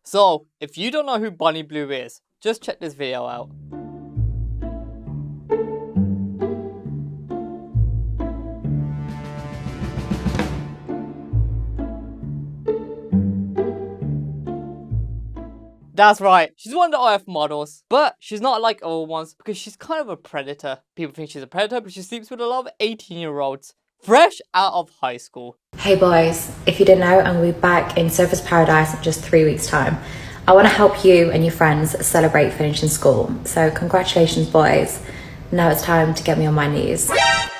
So, if you don't know who Bunny Blue is, just check this video out. That's right, she's one of the IF models, but she's not like other ones because she's kind of a predator. People think she's a predator, but she sleeps with a lot of 18-year-olds fresh out of high school. Hey boys, if you didn't know, I'm going to be back in Surfers Paradise in just 3 weeks' time. I want to help you and your friends celebrate finishing school. So congratulations boys. Now it's time to get me on my knees.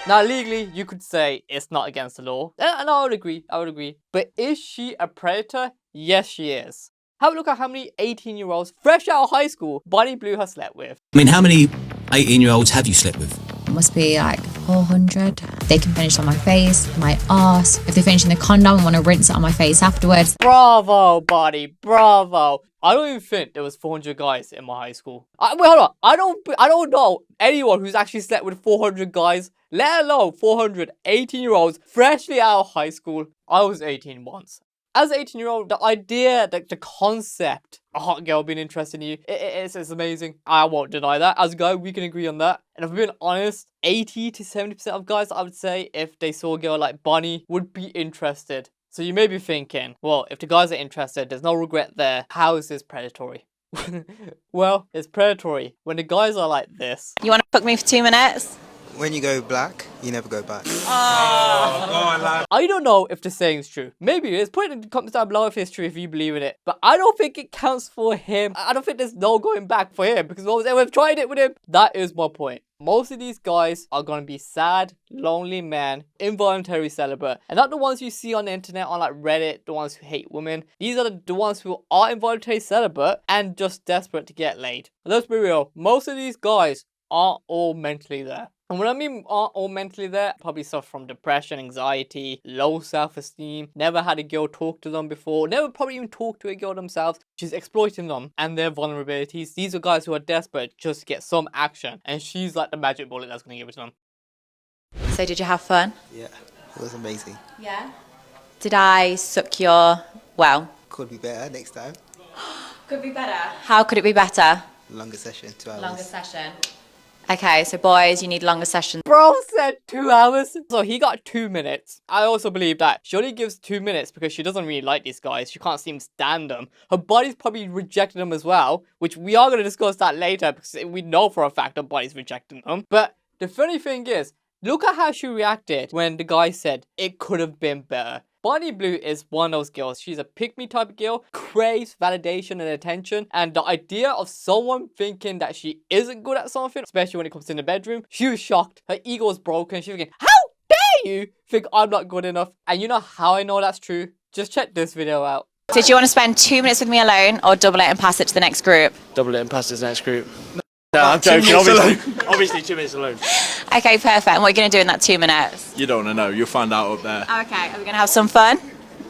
Now legally, you could say it's not against the law. And I would agree. But is she a predator? Yes, she is. Have a look at how many 18-year-olds fresh out of high school Bunny Blue has slept with. I mean, how many 18-year-olds have you slept with? Must be like 400. They can finish on my face, my arse. If they finish in the condom and want to rinse it on my face afterwards. Bravo, buddy, bravo. I don't even think there was 400 guys in my high school. Wait, hold on. I don't know anyone who's actually slept with 400 guys, let alone 400 18-year-olds freshly out of high school. I was 18 once. As an 18-year-old, the idea, the concept, a hot girl being interested in you, it's amazing. I won't deny that. As a guy, we can agree on that. And if I'm being honest, 80 to 70% of guys, I would say, if they saw a girl like Bunny, would be interested. So you may be thinking, well, if the guys are interested, there's no regret there. How is this predatory? Well, it's predatory when the guys are like this. You want to fuck me for 2 minutes? When you go black, you never go back. I don't know if the saying's true. Maybe it is. Put it in the comments down below if it's true, if you believe in it. But I don't think it counts for him. I don't think there's no going back for him because we've tried it with him. That is my point. Most of these guys are going to be sad, lonely men, involuntary celibate. And not the ones you see on the internet, on like Reddit, the ones who hate women. These are the ones who are involuntary celibate and just desperate to get laid. And let's be real, most of these guys aren't all mentally there. And when I mean aren't all mentally there, probably suffer from depression, anxiety, low self-esteem, never had a girl talk to them before, never probably even talked to a girl themselves. She's exploiting them and their vulnerabilities. These are guys who are desperate just to get some action. And she's like the magic bullet that's going to give it to them. So did you have fun? Yeah, it was amazing. Yeah. Did I suck your... well? Could be better next time. Could be better. How could it be better? Longer session, 2 hours. Longer session. Okay, so boys, you need longer sessions. Bro said 2 hours. So he got 2 minutes. I also believe that she only gives 2 minutes because she doesn't really like these guys. She can't seem to stand them. Her body's probably rejected them as well, which we are going to discuss that later because we know for a fact her body's rejecting them. But the funny thing is, look at how she reacted when the guy said it could have been better. Bunny Blue is one of those girls. She's a pick-me type of girl, craves validation and attention. And the idea of someone thinking that she isn't good at something, especially when it comes in the bedroom, she was shocked. Her ego was broken. She was thinking, how dare you think I'm not good enough? And you know how I know that's true? Just check this video out. So do you want to spend 2 minutes with me alone or double it and pass it to the next group? Double it and pass it to the next group. No, I'm joking, obviously 2 minutes alone. Okay, perfect. And what are you going to do in that 2 minutes? You don't want to know, you'll find out up there. Okay, are we going to have some fun?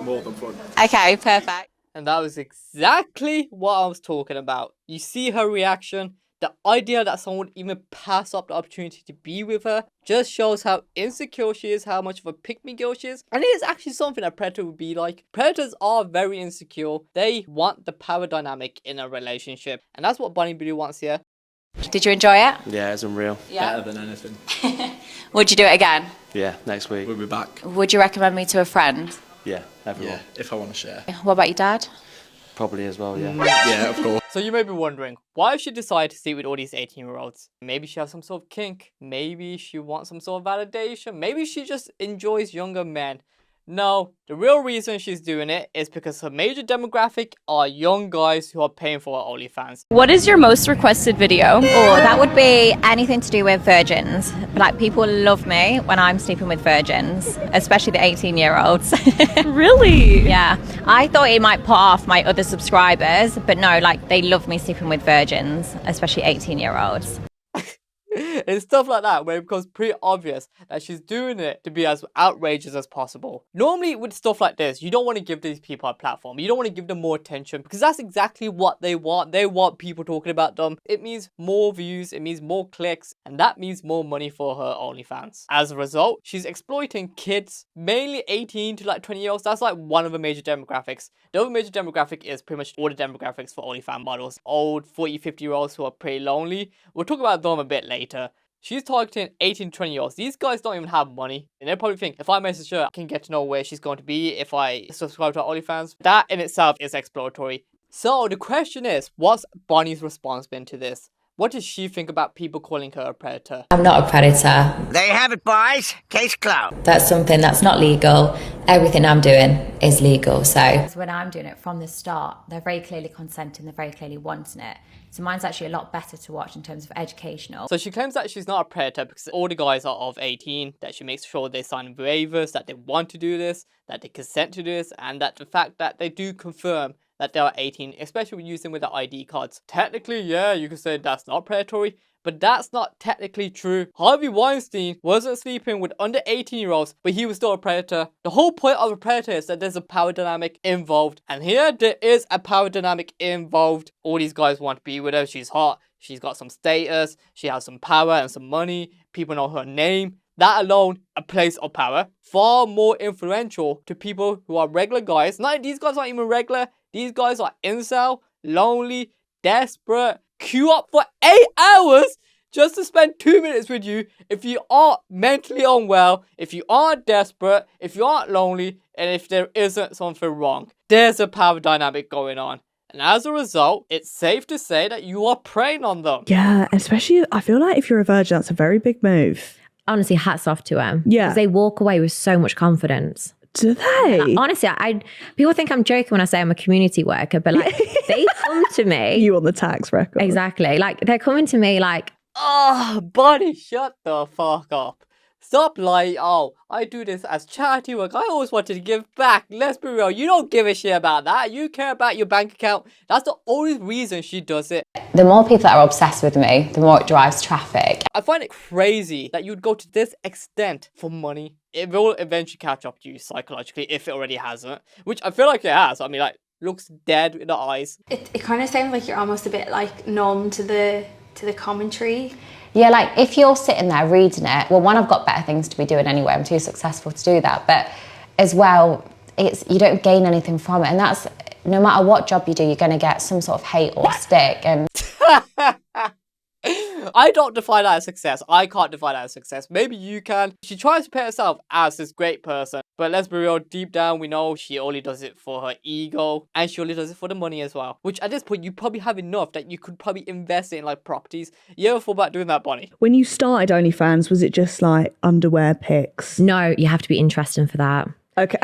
More than fun. Okay, perfect. And that was exactly what I was talking about. You see her reaction. The idea that someone would even pass up the opportunity to be with her just shows how insecure she is, how much of a pick-me girl she is. And it is actually something a predator would be like. Predators are very insecure. They want the power dynamic in a relationship. And that's what Bunny Blue wants here. Did you enjoy it? Yeah, it's unreal. Yeah. Better than anything. Would you do it again? Yeah, next week. We'll be back. Would you recommend me to a friend? Yeah, everyone. Yeah, if I want to share. What about your dad? Probably as well, yeah. Yeah, of course. So you may be wondering, why she decide to sleep with all these 18-year-olds? Maybe she has some sort of kink. Maybe she wants some sort of validation. Maybe she just enjoys younger men. No, the real reason she's doing it is because her major demographic are young guys who are paying for her OnlyFans. What is your most requested video? Oh, that would be anything to do with virgins. Like, people love me when I'm sleeping with virgins, especially the 18-year-olds. Really? Yeah. I thought it might put off my other subscribers, but no, like, they love me sleeping with virgins, especially 18-year-olds. It's stuff like that where it becomes pretty obvious that she's doing it to be as outrageous as possible. Normally with stuff like this, you don't want to give these people a platform. You don't want to give them more attention because that's exactly what they want. They want people talking about them. It means more views, it means more clicks, and that means more money for her OnlyFans. As a result, she's exploiting kids, mainly 18 to like 20-year-olds. That's like one of the major demographics. The other major demographic is pretty much all the demographics for OnlyFans models. Old 40, 50-year-olds who are pretty lonely. We'll talk about them a bit later. She's targeting 18 to 20-year-olds. These guys don't even have money. And they probably think, if I message her, I can get to know where she's going to be if I subscribe to her OnlyFans. That in itself is exploratory. So the question is, what's Bonnie's response been to this? What does she think about people calling her a predator? I'm not a predator. There you have it, boys. Case closed. That's something that's not legal. Everything I'm doing is legal, so. When I'm doing it from the start, they're very clearly consenting, they're very clearly wanting it. So mine's actually a lot better to watch in terms of educational. So she claims that she's not a predator because all the guys are of 18, that she makes sure they sign waivers, that they want to do this, that they consent to this, and that the fact that they do confirm that they are 18, especially when using with the ID cards. Technically, yeah, you could say that's not predatory, but that's not technically true. Harvey Weinstein wasn't sleeping with under 18-year-olds, but he was still a predator. The whole point of a predator is that there's a power dynamic involved. And here, there is a power dynamic involved. All these guys want to be with her. She's hot. She's got some status. She has some power and some money. People know her name. That alone, a place of power. Far more influential to people who are regular guys. These guys aren't even regular. These guys are incel, lonely, desperate, queue up for 8 hours just to spend 2 minutes with you if you aren't mentally unwell, if you aren't desperate, if you aren't lonely, and if there isn't something wrong. There's a power dynamic going on. And as a result, it's safe to say that you are preying on them. Yeah, especially, I feel like if you're a virgin, that's a very big move. Honestly, hats off to them. Yeah. Because they walk away with so much confidence. Do they? Honestly, people think I'm joking when I say I'm a community worker, but like they come to me. You on the tax record. Exactly. Like they're coming to me like, oh, buddy, shut the fuck up. Stop lying. Oh, I do this as charity work. I always wanted to give back. Let's be real. You don't give a shit about that. You care about your bank account. That's the only reason she does it. The more people that are obsessed with me, the more it drives traffic. I find it crazy that you'd go to this extent for money. It will eventually catch up to you psychologically if it already hasn't. Which I feel like it has. I mean, like, looks dead in the eyes. It kind of sounds like you're almost a bit like numb to the commentary. Yeah, like if you're sitting there reading it, well, one, I've got better things to be doing anyway. I'm too successful to do that. But as well, you don't gain anything from it. And that's, no matter what job you do, you're going to get some sort of hate or stick. And I don't define that as success. I can't define that as success. Maybe you can. She tries to paint herself as this great person. But let's be real, deep down we know she only does it for her ego. And she only does it for the money as well. Which at this point, you probably have enough that you could probably invest in like properties. You ever thought about doing that, Bonnie? When you started OnlyFans, was it just like underwear pics? no, you have to be interesting for that. Okay.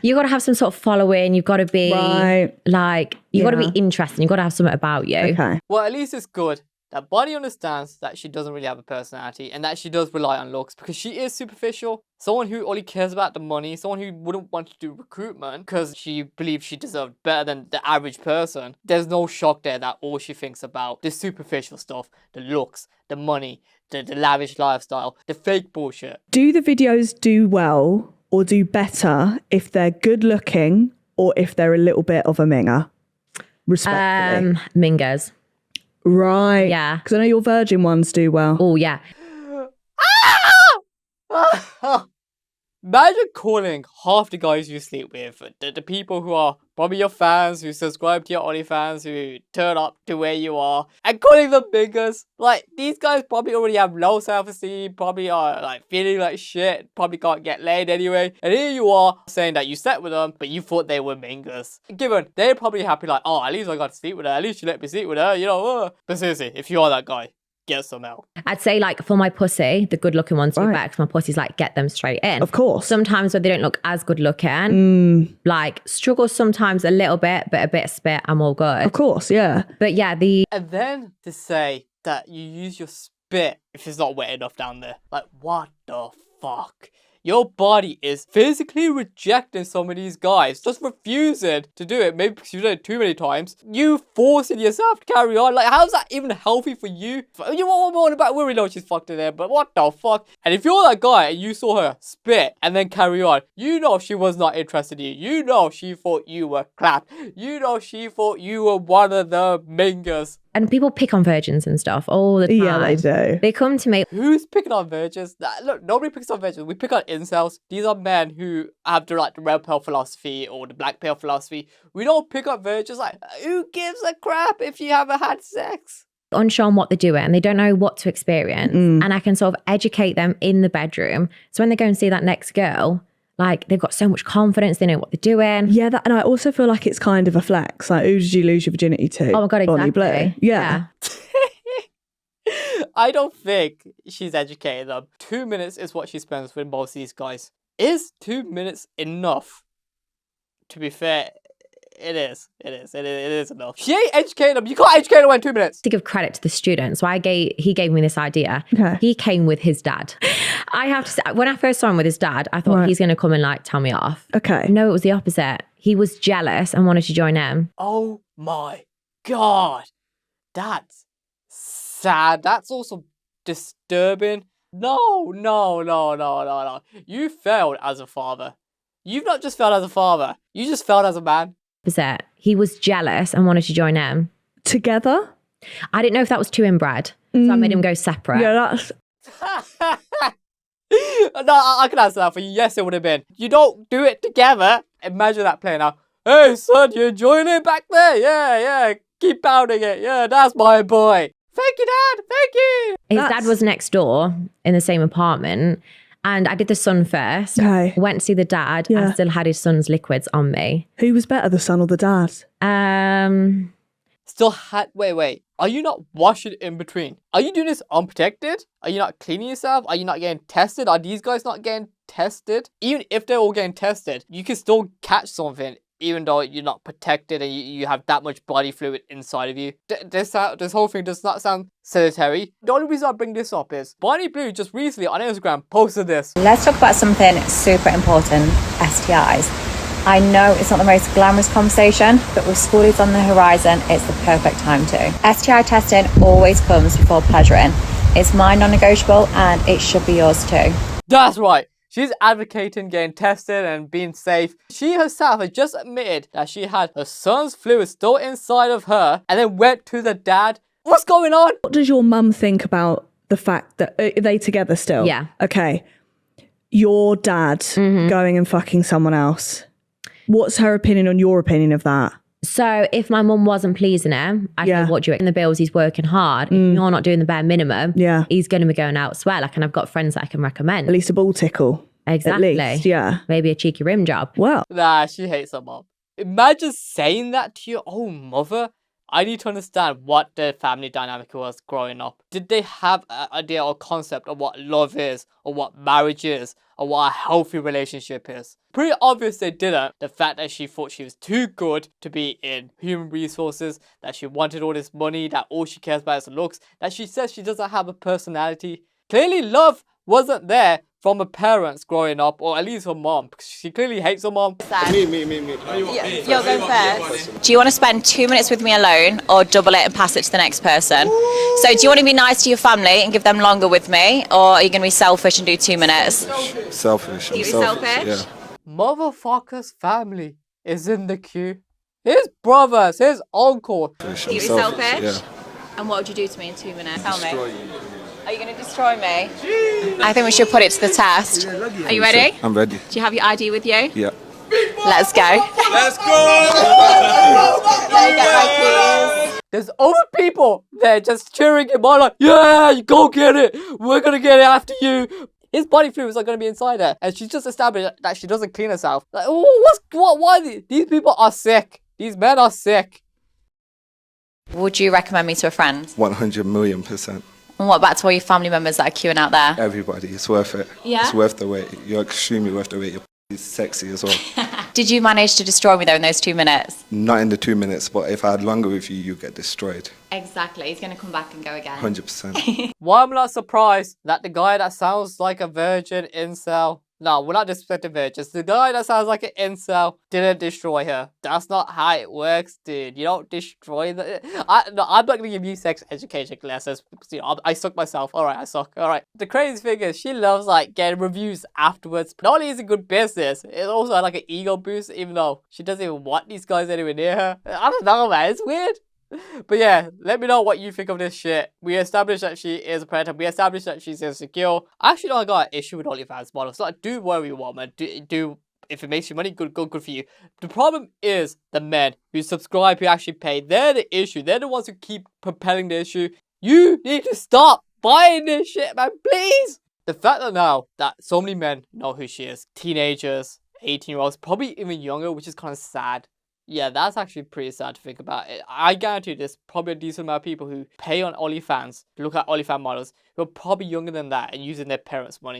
You've got to have some sort of following. You've got to be you've got to be Yeah. interesting. You've got to have something about you. Okay. Well, at least it's good that Bonnie understands that she doesn't really have a personality and that she does rely on looks because she is superficial. Someone who only cares about the money, someone who wouldn't want to do recruitment because she believes she deserved better than the average person. There's no shock there that all she thinks about the superficial stuff, the looks, the money, the lavish lifestyle, the fake bullshit. Do the videos do well or do better if they're good looking or if they're a little bit of a minger? Respectfully. Mingers. Right. Yeah. Because I know your virgin ones do well. Oh, yeah. Imagine calling half the guys you sleep with, the people who are probably your fans, who subscribe to your OnlyFans, who turn up to where you are, and calling them bingers. Like, these guys probably already have low self-esteem, probably are like feeling like shit, probably can't get laid anyway. And here you are saying that you slept with them, but you thought they were bingers. Given, they're probably happy like, oh, at least I got to sleep with her, at least she let me sleep with her, you know. But seriously, if you are that guy, get some help. I'd say like for my pussy, the good looking ones do better because my pussy's like get them straight in. Of course. Sometimes when they don't look as good looking, like struggle sometimes a little bit, but a bit of spit, I'm all good. Of course, yeah. But yeah, And then to say that you use your spit if it's not wet enough down there. Like, what the fuck? Your body is physically rejecting some of these guys, just refusing to do it. Maybe because you've done it too many times. You forcing yourself to carry on. Like, how's that even healthy for you? You want more about, we already know she's fucked in there, but what the fuck? And if you're that guy and you saw her spit and then carry on, you know she was not interested in you. You know she thought you were clapped. You know she thought you were one of the mingers. And people pick on virgins and stuff all the time. Yeah, they do. They come to me. Who's picking on virgins? Look, nobody picks on virgins. We pick on incels. These are men who have the red pill philosophy or the black pill philosophy. We don't pick on virgins. Like, who gives a crap if you haven't had sex? Unsure on what they're doing and they don't know what to experience. And I can sort of educate them in the bedroom. So when they go and see that next girl, like, they've got so much confidence, they know what they're doing. Yeah, and I also feel like it's kind of a flex. Like, who did you lose your virginity to? Oh my God, Bonnie exactly. Blue. Yeah. I don't think she's educated them. 2 minutes is what she spends with most of these guys. Is 2 minutes enough? To be fair, it is. It is enough. She ain't educated them. You can't educate them in 2 minutes. To give credit to the student, so he gave me this idea. Okay. He came with his dad. I have to say, when I first saw him with his dad, I thought he's going to come and like tell me off. Okay. No, it was the opposite. He was jealous and wanted to join him. Oh my God. That's sad. That's also disturbing. No. You failed as a father. You've not just failed as a father. You just failed as a man. Opposite. He was jealous and wanted to join him. Together? I didn't know if that was too inbred. So I made him go separate. Yeah, that's... No, I can answer that for you. Yes, it would have been. You don't do it together. Imagine that playing out. Hey, son, you enjoying it back there? Yeah. Keep pounding it. Yeah, that's my boy. Thank you, Dad. Thank you. His dad was next door in the same apartment. And I did the son first. Okay. Went to see the dad. Yeah. I still had his son's liquids on me. Who was better, the son or the dad? Still had... Wait. Are you not washing in between? Are you doing this unprotected? Are you not cleaning yourself? Are you not getting tested? Are these guys not getting tested? Even if they're all getting tested, you can still catch something even though you're not protected and you have that much body fluid inside of you. This whole thing does not sound sanitary. The only reason I bring this up is Bonnie Blue just recently on Instagram posted this. Let's talk about something super important, STIs. I know it's not the most glamorous conversation, but with schoolies on the horizon, it's the perfect time to. STI testing always comes before pleasuring. It's my non-negotiable and it should be yours too. That's right. She's advocating getting tested and being safe. She herself has just admitted that she had her son's fluid still inside of her and then went to the dad. What's going on? What does your mum think about the fact that... Are they together still? Yeah. Okay. Your dad going and fucking someone else. What's her opinion on your opinion of that? So if my mum wasn't pleasing him, I'd say, what do you in the bills? He's working hard. If you're not doing the bare minimum, he's going to be going elsewhere. Like, and I've got friends that I can recommend. At least a ball tickle. Exactly. At least, yeah. Maybe a cheeky rim job. Well. Nah, she hates her mom. Imagine saying that to your own mother. I need to understand what their family dynamic was growing up. Did they have an idea or concept of what love is, or what marriage is, or what a healthy relationship is? Pretty obvious they didn't. The fact that she thought she was too good to be in human resources, that she wanted all this money, that all she cares about is looks, that she says she doesn't have a personality. Clearly love wasn't there from her parents growing up, or at least her mom, because she clearly hates her mom. Me. You're going first. Do you want to spend 2 minutes with me alone or double it and pass it to the next person? So do you want to be nice to your family and give them longer with me, or are you going to be selfish and do 2 minutes? Selfish. You're selfish? Yeah. Motherfucker's family is in the queue. His brothers, his uncle. You're selfish? Yeah. And what would you do to me in 2 minutes? Tell me. Are you going to destroy me? I think we should put it to the test. Are you ready? I'm ready. Do you have your ID with you? Yeah. Let's go. Let's go! There's other people there just cheering him on like, yeah, you go get it. We're going to get it after you. His body fluids are going to be inside her. And she's just established that she doesn't clean herself. Like, why? These people are sick. These men are sick. Would you recommend me to a friend? 100 million%. And what about to all your family members that are queuing out there? Everybody, it's worth it. Yeah? It's worth the wait. You're extremely worth the wait. You're sexy as well. Did you manage to destroy me though in those 2 minutes? Not in the 2 minutes, but if I had longer with you, you get destroyed. Exactly. He's going to come back and go again. 100%. Why am I not surprised that the guy that sounds like a virgin incel No, we're not disrespecting virgins. The guy that sounds like an incel didn't destroy her. That's not how it works, dude. You don't destroy the... I'm not going to give you sex education classes because, you know, I suck myself. Alright, I suck. Alright. The crazy thing is, she loves, like, getting reviews afterwards. Not only is it good business, it's also like an ego boost, even though she doesn't even want these guys anywhere near her. I don't know, man. It's weird. But yeah, let me know what you think of this shit. We established that she is a predator. We established that she's insecure. I actually don't got an issue with OnlyFans models. So do whatever you want, man. Do if it makes you money, good for you. The problem is the men who subscribe, who actually pay. They're the issue. They're the ones who keep propelling the issue. You need to stop buying this shit, man, please. The fact that now that so many men know who she is, teenagers, 18-year-olds, probably even younger, which is kind of sad. Yeah, that's actually pretty sad to think about. I guarantee there's probably a decent amount of people who pay on OnlyFans to look at OnlyFans models who are probably younger than that and using their parents' money.